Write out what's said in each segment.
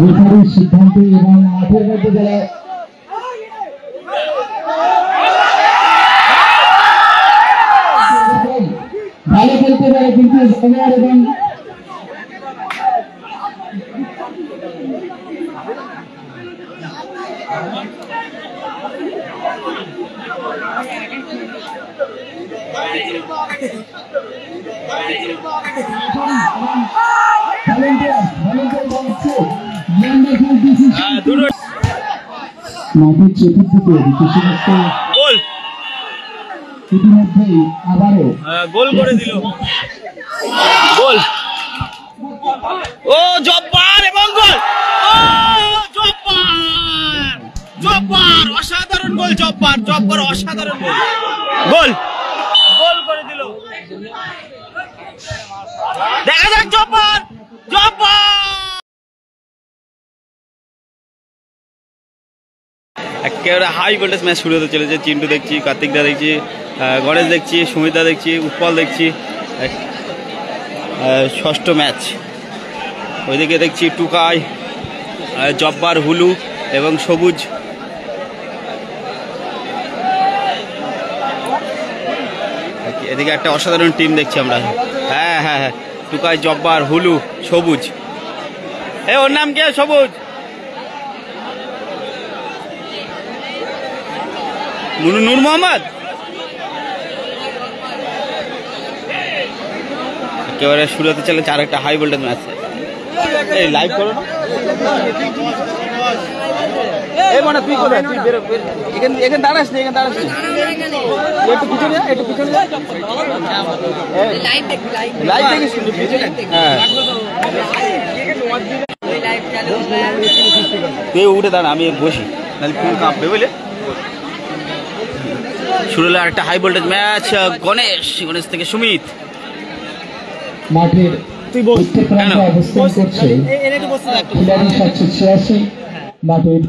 রেফারির সিদ্ধান্ত এবং মাঠের মধ্যে যারা ভালো খেলতে পারে কিন্তু এবং মাঠের চতুর্দিকে ইতিমধ্যেই আবারও গোল করে দিল। গোল, ও জব্বার এবং গোল, ও জব্বার, জব্বার অসাধারণ গোল, জব্বার, জব্বার অসাধারণ গোল, গোল, গোল করে দিল। দেখা যাক জব্বার, জব্বার। একেবারে হাই ভোল্টেজ ম্যাচ শুরু হতে চলেছে। চিন্টু দেখছি, কার্তিকদা দেখছি, গণেশ দেখছি, সুমিতা দেখছি, উৎপল দেখছি। ষষ্ঠ ম্যাচ। ওইদিকে দেখছি টুকাই, জব্বার, হুলু এবং সবুজ। এদিকে একটা অসাধারণ টিম দেখছি আমরা। হ্যাঁ হ্যাঁ হ্যাঁ, টুকাই, জব্বার, হুলু, সবুজ। ওর নাম কে? সবুজ, নূর মোহাম্মদ। একেবারে শুরু হতে চলেছে আর একটা হাই ভোল্টেজ ম্যাচ। এই লাইভ করো না, এই মানে তুই কোথায়? তুই বেরো, এখানে দাঁড়াস না, এখানে দাঁড়াস না, একটু পিছনে যা, একটু পিছনে যা। লাইভ দেখিস কিন্তু পিছনে। হ্যাঁ, তুই উঠে দাঁড়া, আমি বসি, নাহলে ফুল কাঁপবে বুঝলে। শুরু হলো একটা high voltage match. Ganesh, Ganesh থেকে সুমিত। মাঠের উত্তর প্রান্তে অবস্থান করছে খিলাড়ি 786, মাঠের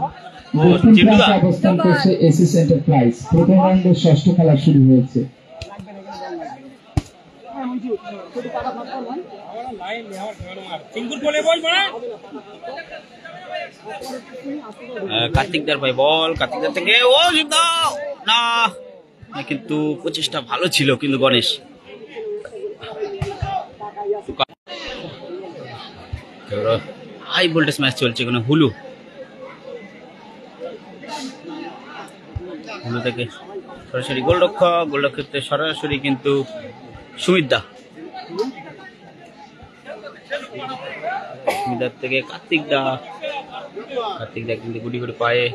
দক্ষিণ প্রান্তে অবস্থান করছে এসএস এন্টারপ্রাইজ। প্রথম রাউন্ডের ষষ্ঠ খেলা শুরু হয়েছে। কার্তিকদার ভাই বল, কার্তিকদার থেকে ও দাও না, কিন্তু প্রচেষ্টা ভালো ছিল কিন্তু গণেশ। হাই ভোল্টেজ ম্যাচ চলছে এখানে। হুলু, হুলু থেকে সরাসরি গোলরক্ষক, গোলরক্ষক থেকে সরাসরি কিন্তু সুমিতদা, সুমিতদার থেকে কার্তিকদা, কার্তিকদা কিন্তু গুটি গুটি পায়ে।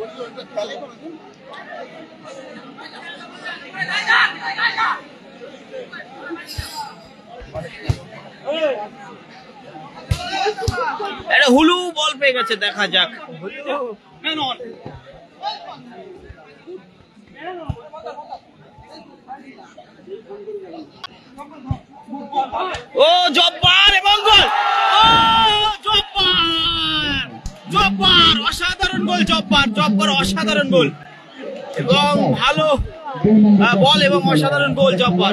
এটা হুলু বল পেয়ে গেছে, দেখা যাক। ও জব্বার এবং গোল, ও জব্বার, জব্বার অসাধারণ গোল, জব্বার, জব্বার অসাধারণ গোল এবং ভালো বল এবং অসাধারণ গোল জব্বার।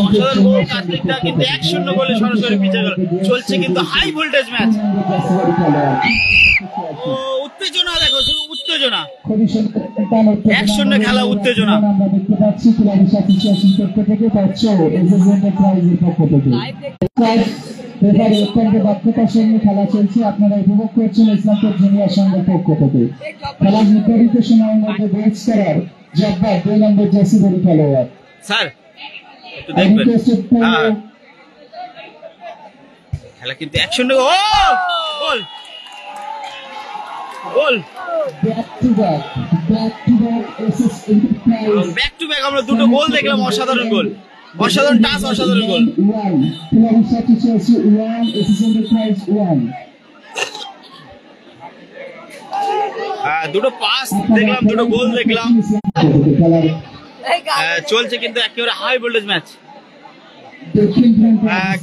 অসাধারণ গোল কার্তিকদা, কিন্তু 1-0 গোলে সরাসরি পিছিয়ে গেল। চলছে কিন্তু হাই ভোল্টেজ ম্যাচ। উত্তেজনা দেখো, শুধু উত্তেজনা, 1-0 খেলা, উত্তেজনা। অত্যন্ত দক্ষতার সঙ্গে খেলা চলছে। আপনারা উপভোগ করছেন ইসলামপুর জুনিয়র সংঘের পক্ষ থেকে। খেলার নির্ধারিত সময়ের মধ্যে ব্যাচ করার জব্বার 2 নম্বর জার্সি ধরে খেলোয়াড়। স্যার একটু দেখবেন, খেলা কিন্তু 1-0। ও goal, goal, back to back, SS enterprise, back to back আমরা দুটো গোল দেখলাম। অসাধারণ গোল, অসাধারণ টাচ, অসাধারণ গোল। দুটো পাস দেখলাম, দুটো গোল দেখলাম। চলছে কিন্তু একেবারে হাই ভোল্টেজ ম্যাচ।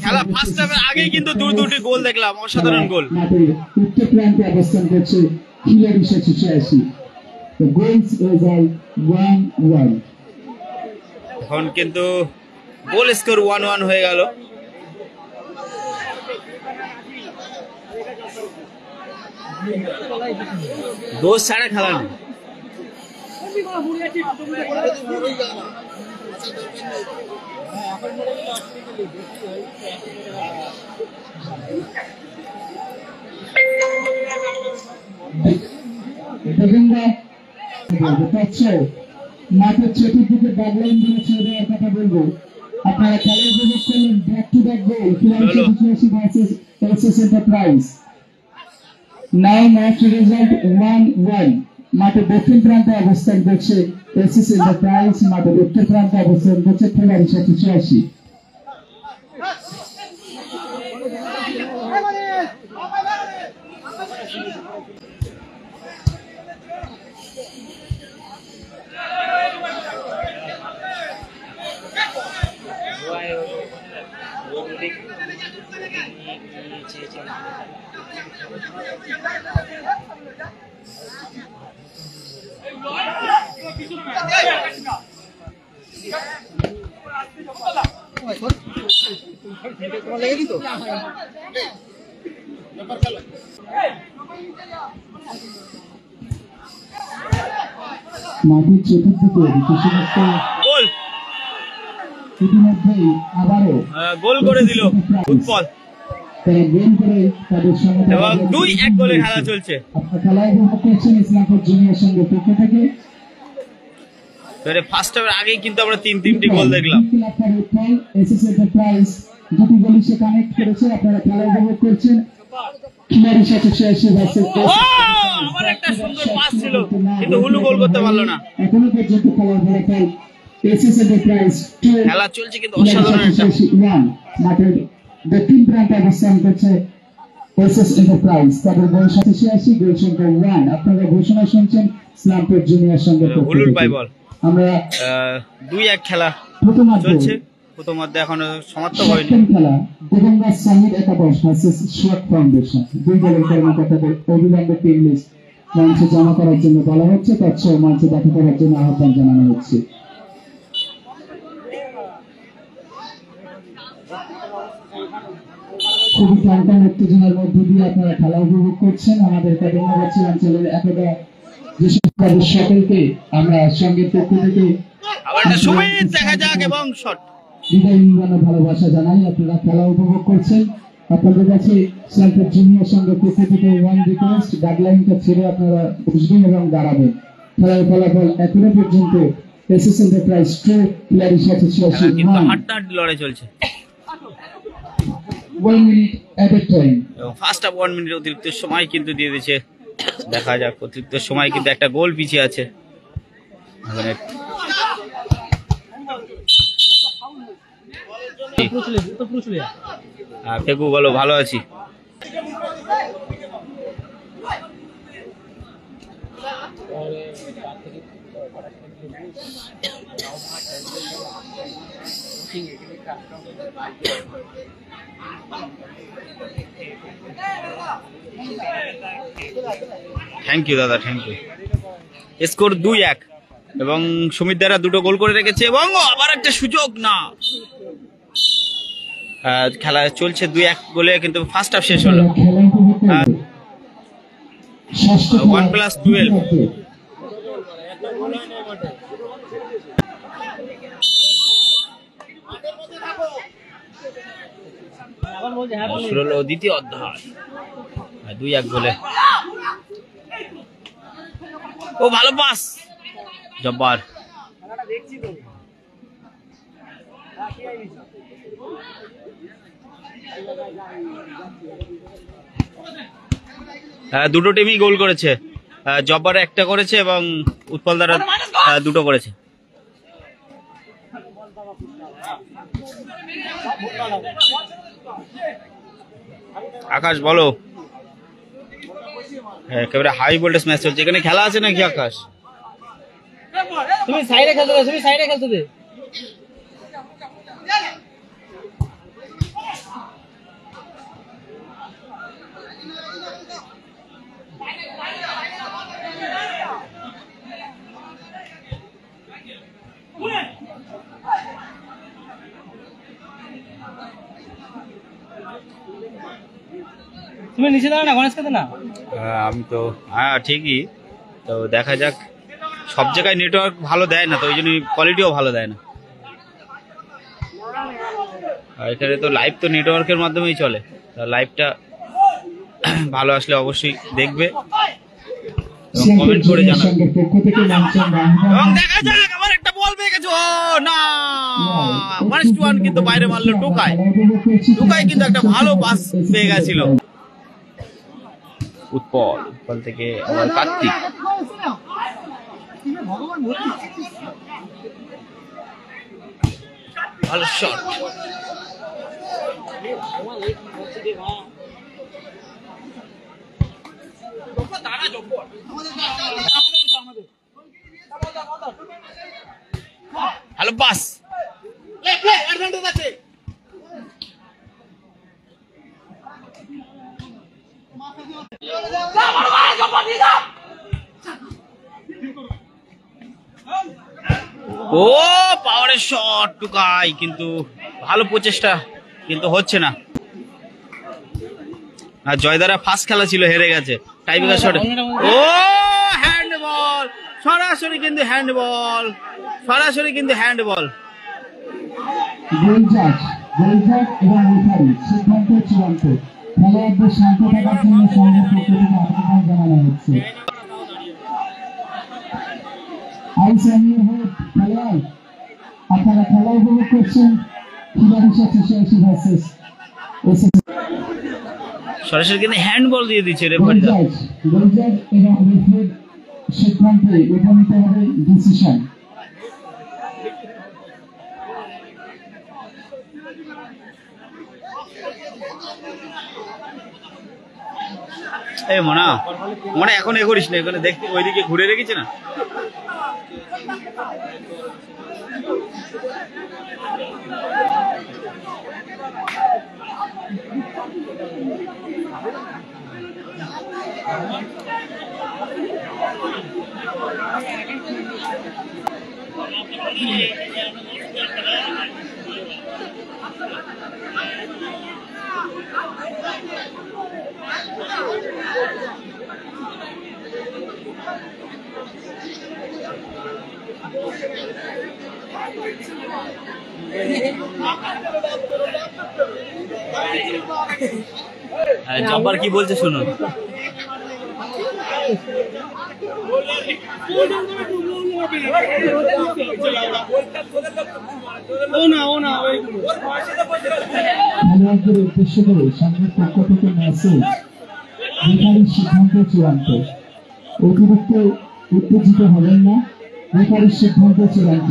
খেলা ফার্স্ট হাফের আগেই কিন্তু দুটি গোল দেখলাম, অসাধারণ গোল। উত্তর প্রান্তে অবস্থান করছে খিলাড়ি 786। এখন কিন্তু গোল স্কোর 1-1 হয়ে গেল। দোষ ছাড়া খেলা নেই। মাঠের চতুর্দিকে ব্যাকলাইন দিয়ে ছেড়ে দেওয়ার কথা বলবো। আপনারা খেলা উপভোগ করলেন back to back goal versus SS enterprise. Now match result 1-1। মাঠের দক্ষিণ প্রান্তে অবস্থান করছে এসএস এন্টারপ্রাইজ, মাঠের উত্তর প্রান্তে অবস্থান করছে ফুলবাড়ি 786। মাঠের চতুর্দিকে ইতিমধ্যেই আবারও গোল করে দিল ফুটবল এবং 2-1 গোলে খেলা চলছে। ফার্স্ট হাফের আগেই কিন্তু আমরা 3-3টি গোল দেখলাম। দুটি গোল সে কানেক্ট করেছে। আপনারা খেলা উপভোগ করছেন। আমার একটা সুন্দর পাস ছিল কিন্তু হুলু গোল করতে পারলো না। এখনো পর্যন্ত খেলার ফলাফল এসএস এন্টারপ্রাইজ 2, খেলা চলছে কিন্তু অসাধারণ একটা। মাঠের দক্ষিণ প্রান্তে অবস্থান করছে এসএস এন্টারপ্রাইজ, তাদের গোল 87, গোল সংখ্যা 1। আপনারা ঘোষণা শুনছেন ইসলামপুর জুনিয়র সঙ্গে হুলুর পাই বল। আমরা 2-1 খেলা চলছে। প্রথমার্ধে এখনো সমাপ্ত হয়নি। খেলা দেবঙ্গা সঙ্গীত একাদশ ভার্সেস শর্ট ফাউন্ডেশন। দুই দলের কর্মকর্তাদের অবিলম্বে টিম লিস্ট মঞ্চে জমা করার জন্য বলা হচ্ছে, তৎসহ মঞ্চে দেখা করার জন্য আহ্বান জানানো হচ্ছে। খুবই টানটান উত্তেজনার মধ্য দিয়ে আপনারা খেলা উপভোগ করছেন। আমাদের কাদিমাবাসী অঞ্চলের একদা যেসব সকলকে আমরা সঙ্গীত পক্ষ থেকে দেখা যাক এবং শট বিদায় নিবানো ভালোবাসা জানাই। আপনারা খেলা উপভোগ করছেন। আপনাদের কাছে ইসলামপুর জুনিয়র সঙ্গে পক্ষ থেকে 1 রিকোয়েস্ট, গাইডলাইনটা ছেড়ে আপনারা বুঝবেন এবং দাঁড়াবেন। খেলার ফলাফল এখনো পর্যন্ত এসএস এন্টারপ্রাইজ 2, ফুলবাড়ি 786 কিন্তু হাড্ডাহাড্ডি লড়াই চলছে। 1 মিনিট এট এ টাইম। ফার্স্ট হাফ 1 মিনিট অতিরিক্ত সময় কিন্তু দিয়ে দিয়েছে। দেখা যাক অতিরিক্ত সময় কিন্তু একটা গোল পিছিয়ে আছে। ফেকু বলো, ভালো আছি। থ্যাংক ইউ দাদা, থ্যাংক ইউ। স্কোর 2-1 এবং সুমিত দ্বারা 2টো গোল করে রেখেছে এবং আবার একটা সুযোগ না। খেলা চলছে 2-1 গোলে, কিন্তু ফার্স্ট হাফ শেষ হলো 1+12। শুরু হলো দ্বিতীয় অধ্যায় 2-1 গোলে। ও ভালো পাস, জব্বার। দুটো টিমই গোল করেছে। জব্বার একটা করেছে এবং উৎপল দ্বারা 2টো করেছে। আকাশ বলো। একেবারে হাই ভোল্টেজ ম্যাচ চলছে। এখানে খেলা আছে নাকি আকাশ? তুমি সাইডে খেলতে দে, তুমি সাইডে খেলতে দে। তুমি নিচে দাঁড়া না, গণেশ খেতে না। আমি তো হ্যাঁ ঠিকই, তো দেখা যাক। সব জায়গায় নেটওয়ার্ক ভালো দেয় না, তো ওই জন্য কোয়ালিটিও ভালো দেয় না। আর এখানে তো লাইভ তো নেটওয়ার্কের মাধ্যমেই চলে, লাইভটা ভালো আসলে অবশ্যই দেখবে এবং কমেন্ট করে জানাবে। এবং দেখা যাক, আবার একটা বল পেয়ে গেছে। ও না, 1-1 কিন্তু বাইরে মারলো টোকাই। টোকাই কিন্তু একটা ভালো পাস পেয়ে গেছিল। উৎপল থেকে আবার কার্তিক। ভালো শট। হ্যালো বাস। ও পাওয়ারের শট টুকাই, কিন্তু ভালো প্রচেষ্টা কিন্তু হচ্ছে না। আর জয়দারা ফার্স্ট খেলা ছিল, হেরে গেছে টাইব্রেকার শটে। ও হ্যান্ডবল, সরাসরি কিন্তু হ্যান্ডবল, সরাসরি কিন্তু হ্যান্ডবল। সিদ্ধান্ত চূড়ান্ত। খেলোয়াড়দের শান্ত থাকার জন্য সংঘের পক্ষ থেকে আবেদন জানানো হচ্ছে। আপনারা খেলা উপভোগ করছেন সরাসরি কিন্তু হ্যান্ডবল দিয়ে দিচ্ছে রেফারি। এবং রেফারির সিদ্ধান্তে উপনীত হবে ডিসিশন। এই মনে এখন এ করিস না, এখানে দেখতে ওইদিকে ঘুরে রেখেছে না। জব্বার কি বলছে শুনুন। খেলোয়াড়দের উদ্দেশ্য করে সংঘের পক্ষ থেকে মেসেজ, রেফারির সিদ্ধান্ত চূড়ান্ত। অতিরিক্ত উত্তেজিত হবেন না, রেফারির সিদ্ধান্ত চূড়ান্ত।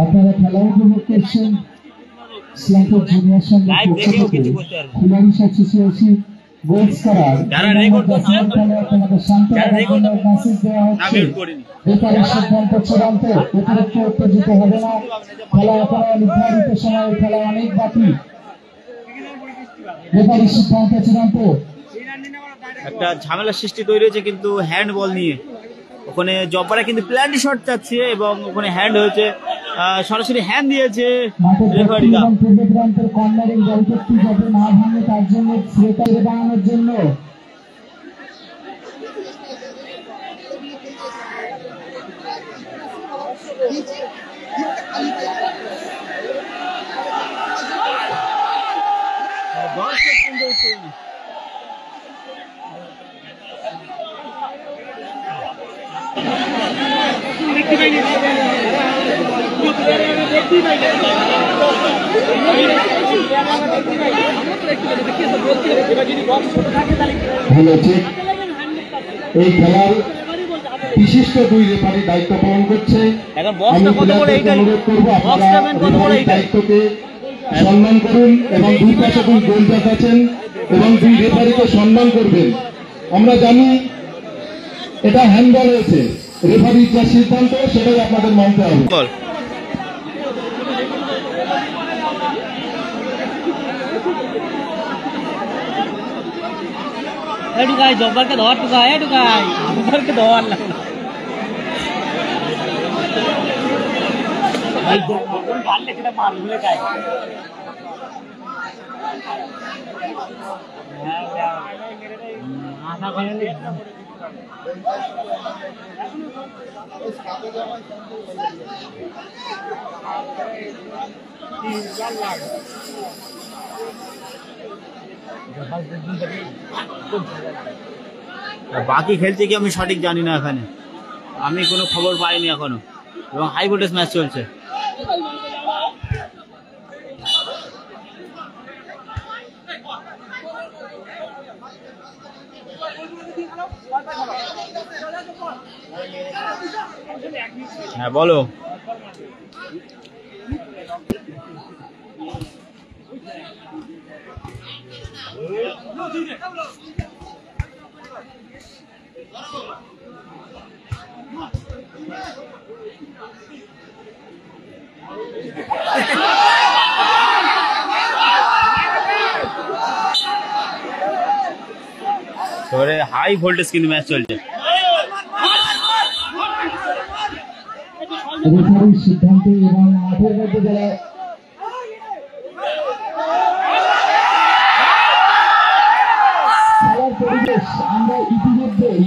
আপনারা খেলা উপভোগ করছেন ইসলামপুর জুনিয়র সংঘের পক্ষ থেকে খিলাড়ি অ্যাসোসিয়েশন গোলস করার তোমাদের শান্ত মেসেজ দেওয়া হচ্ছে। রেফারির সিদ্ধান্ত চূড়ান্ত। অতিরিক্ত উত্তেজিত হবে না, খেলা এখনো নির্ধারিত সময়, খেলা অনেক বাকি। রেফারির সিদ্ধান্ত চূড়ান্ত। একটা ঝামেলার সৃষ্টি তৈরি হয়েছে কিন্তু হ্যান্ডবল নিয়ে। ওখানে জব্বারা কিন্তু প্ল্যান্টি শট চাচ্ছে এবং ওখানে হ্যান্ড হয়েছে, সরাসরি হ্যান্ড দিয়েছে রেফারিরা। পূর্ব প্রান্তের কর্নারিং বলপট্টি যাতে না ভাঙে তার জন্য ফ্রেকারে বানানোর জন্য হ্যালো, ঠিক এই খেলার বিশিষ্ট দুই রেফারি দায়িত্ব পালন করছে। আমি অনুরোধ করবো আপনারা রেফারির দায়িত্বকে সম্মান করুন এবং দুই পাশে দুই গোলজাজ আছেন এবং দুই রেফারিকে সম্মান করবেন। আমরা জানি এটা হ্যান্ডবল হয়েছে, রেফারির যা সিদ্ধান্ত সেটাই আপনাদের মানতে হবে। টুকাই জব্বারকে ধর টুকাই টুকাই জব্বারকে ধর না ভাই গালে কেটে মার ভুলে যায় আশা করে বাকি খেলছে কি আমি সঠিক জানি না, এখানে আমি কোনো খবর পাইনি এখনো, এবং হাই ভোল্টেজ ম্যাচ চলছে। হ্যাঁ বলো। হাই ভোল্টেজ কিন্তু ম্যাচ চলছে। সিদ্ধান্ত এবং মাঠের মধ্যে যারা খেলার পরিবেশ আমরা ইতিমধ্যেই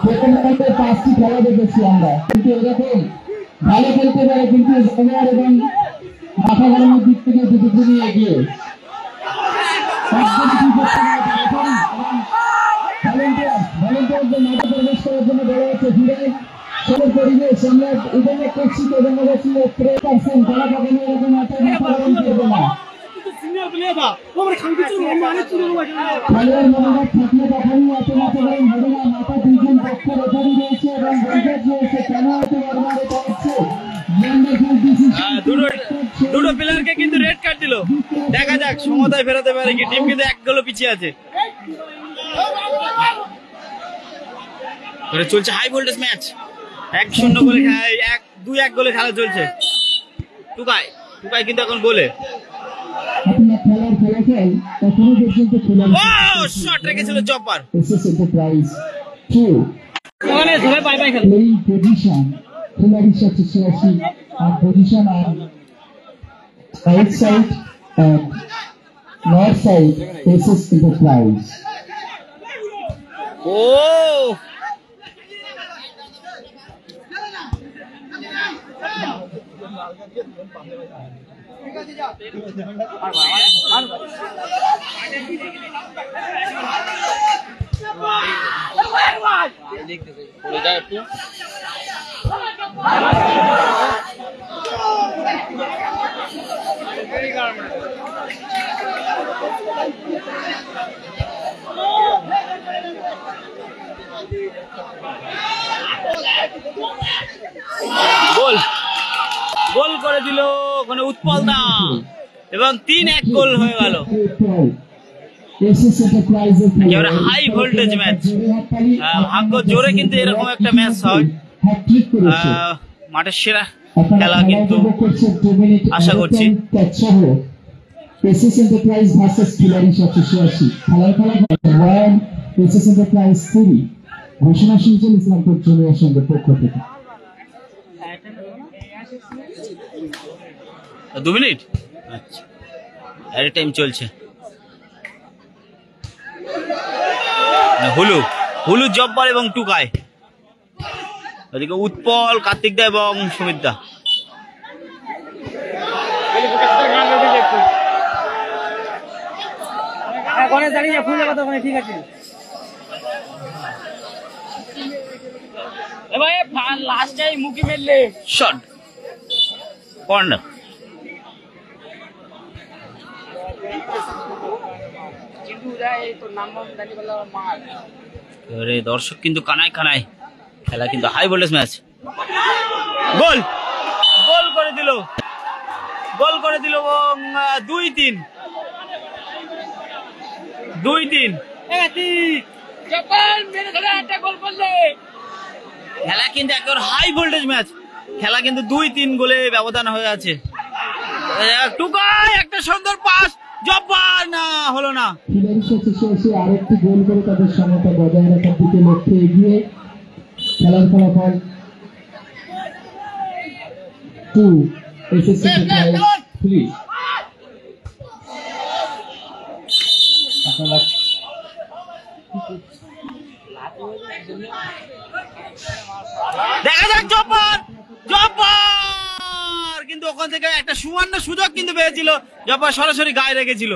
প্রথম মধ্যে 5টি খেলা দেখেছি আমরা, কিন্তু এরকম ভালো খেলতে পারে কিন্তু ওভার এবং মাথা গরমের দিক থেকে দুটো নিয়ে এগিয়ে ভলেন্টিয়ারদের মাঠে প্রবেশ করার জন্য বলা হচ্ছে ফিরে খেলার পরিবেশ আমরা উপভোগ করছি এবং তারা কখনো এরকম মাথা গরম করবে না। খেলোয়াড় মনোভাব থাকলে কখনই এত মাথা গরম হবে না। মাথা দুইজন পক্ষ রেফারি রয়েছে এবং ব্যাংকার রয়েছে, কেন হতে বারবার এটা হচ্ছে দুটো প্লেয়ারকে কিন্তু রেড কার্ড দিল, দেখা যাক সমতায় ফেরাতে পারে কি, টিম কিন্তু 1 গোল পিছিয়ে আছে। চলছে হাই ভোল্টেজ ম্যাচ, 1-0 গোলে 2-1 গোলে খেলা চলছে। টুকাই কিন্তু এখন গোলে শট রেখেছিল Jabbar. Position on right side and north side faces Enterprise. Oh! গোল করে দিল ওখানে উৎপল দা এবং 3-1 গোল হয়ে গেল। হাই ভোল্টেজ ম্যাচ, ভাগ্য জোরে কিন্তু এরকম একটা ম্যাচ হয়। মাঠের সেরা খেলা কিন্তু আশা করছি। ঘোষণা শুনছেন ইসলামপুর জুনিয়র সংঘের পক্ষ থেকে। 2 মিনিট আচ্ছা, এর টাইম চলছে। হুলু জব্বার এবং টুকাই, ওদিকে উৎপল, কার্তিক দা এবং সুমিত দা। ঠিক আছে লাস্টে মুখে মেললে শট কর্নার। দর্শক কিন্তু কানায় কানায়, খেলা কিন্তু হাই ভোল্টেজ ম্যাচ। গোল করে দিল এবং 2-3 খেলা কিন্তু একেবারে হাই ভোল্টেজ ম্যাচ, খেলা কিন্তু 2-3 গোলে ব্যবধান হয়ে আছে। টুকাই একটা সুন্দর পাস, জব্বার না হলো না। খিলাড়ি শেষে আরেকটি গোল করে তাদের সমতা বজায় রাখার দিকে লক্ষ্যে এগিয়ে। খেলার ফলাফল 2 এসএসসি 3। দেখা যাক জব্বার, জব্বার কিন্তু ওখান থেকে একটা সুবর্ণ সুযোগ কিন্তু পেয়েছিল। জব্বার সরাসরি গায়ে রেখেছিল,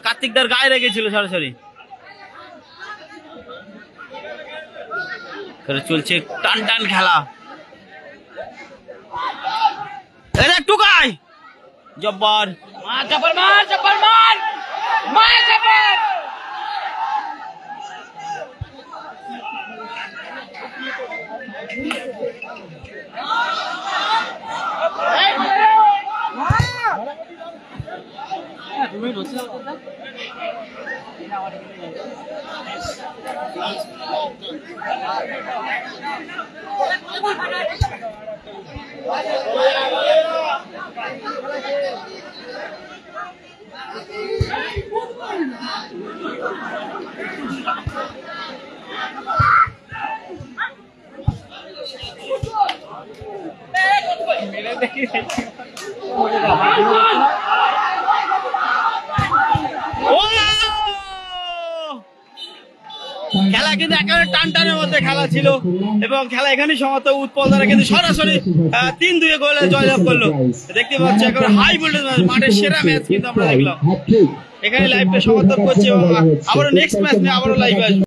কার্তিকদার গায়ে রেখেছিল সরাসরি। চলছে টান টান খেলা। একটু গায়ে জব্বার, জব্বার মার, জব্বার মার, মার জব্বার। তুমি বলছো খেলা কিন্তু একেবারে টান টানের মধ্যে খেলা ছিল এবং খেলা এখানে সমাপ্ত। উৎপল দ্বারা কিন্তু সরাসরি 3-2 গোলে জয়লাভ করলো। দেখতে পাচ্ছি একেবারে হাই ভোল্টেজ ম্যাচ, মাঠের সেরা ম্যাচ কিন্তু আমরা দেখলাম। এখানে লাইভটা সমাপ্ত করছি এবং আবারও নেক্সট ম্যাচ নিয়ে আবারও লাইভ আসবে।